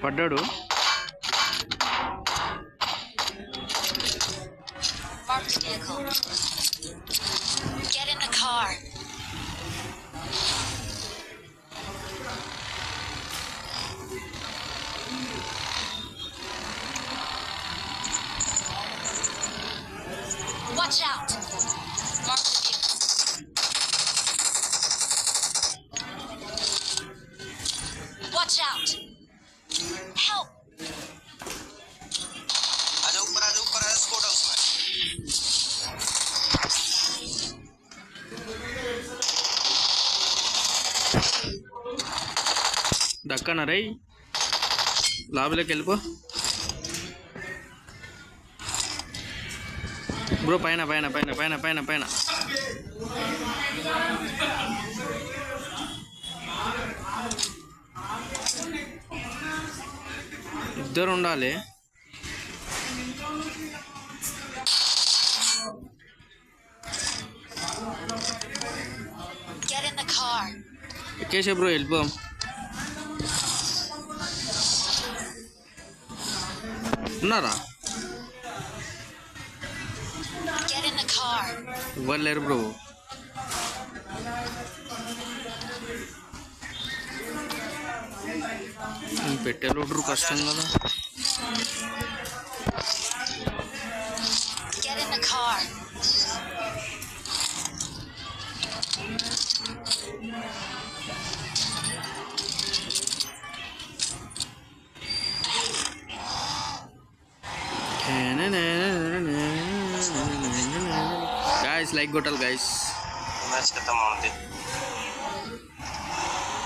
పడ్డాడు. Watch out! Mark the vehicle. Watch out! Help! आजा ऊपर स्कोर हाउस में దక్కన రై లాబీలోకి వెళ్ళిపో బ్రో. పైన పైన పైన పైన పైన పైన ఇద్దరు ఉండాలి. Get in the car. ఎక్కేసే బ్రో, వెళ్ళిపో. ఉన్నారా? Get in the car. ఇవ్వరు లేరు బ్రో. పెట్టే లోడ్రు కష్టం కదా. Get in the car. Guys like కొట్టాలి గాయస్. मैच खत्म होने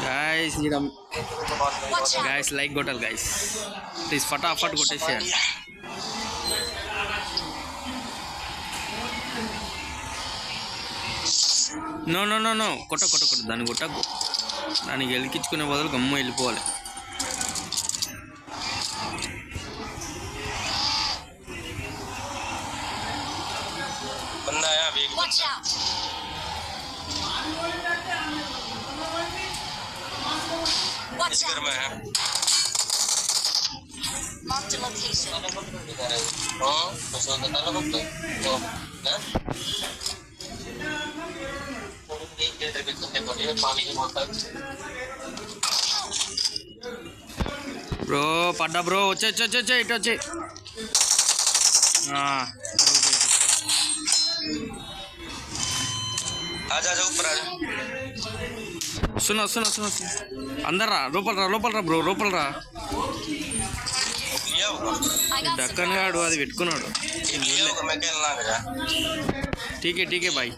గాయస్ గాయస్ లైక్ కొట్టాలి గాయస్. ప్లీజ్ ఫటాఫట్ కొట్టేసేయాలి. నో నో నో నో కొట్ట కొట్ట కొట్ట దాన్ని కొట్టకు. దానికి ఎలికించుకునే బదులు గమ్మ వెళ్ళిపోవాలి. बंदा आया अभी. Watch out! Watch इस घर out! में है. Mark the location. हाँ तो सो तो ताला बंद तो ना पानी की बोतल. బ్రో పడ్డా బ్రో. వచ్చే ఇటు వచ్చే. आजा ऊपर आजा. సున్నా సున్నా సున్నా అందరా లోపల రా బ్రో, లోపల రా. लिया होगा. I got డక్కన్ గాడు అది పెట్టుకున్నాడు. लिया होगा मैं खेलना है. టీకే బాయ్.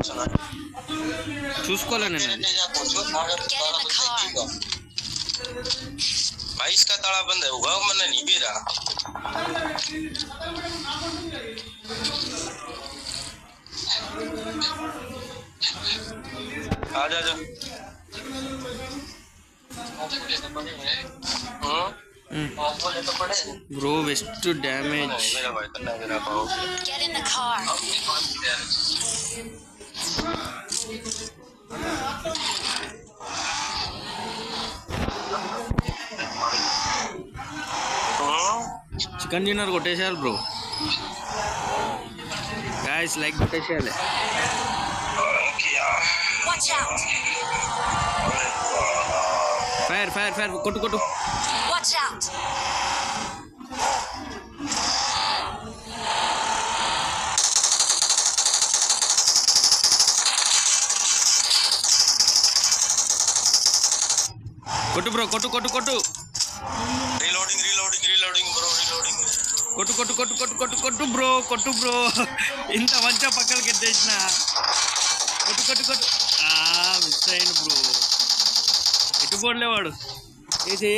सुना. చూసుకోలే నేను అది. भाई इसका ताला बंद है होगा मैंने नहीं भी रहा. आजा जा. Bro west damage. मेरा भाई तो नहीं रहा पाओ. Get in the car. Chicken dinner కొట్టేసేయాలి బ్రో. గాయస్ లైక్ కొట్టేసేయాలి. Watch out! ఫైర్ కొట్టు. Watch out! కొట్టు బ్రో, కొట్టు. Reloading bro reloading. కొట్టు బ్రో. ఇంత మంచిగా పక్కలకి ఎత్తేసిన. కొట్టు. మిస్ అయ్యిండు బ్రో. ఎటు పోలేవాడు. వేసే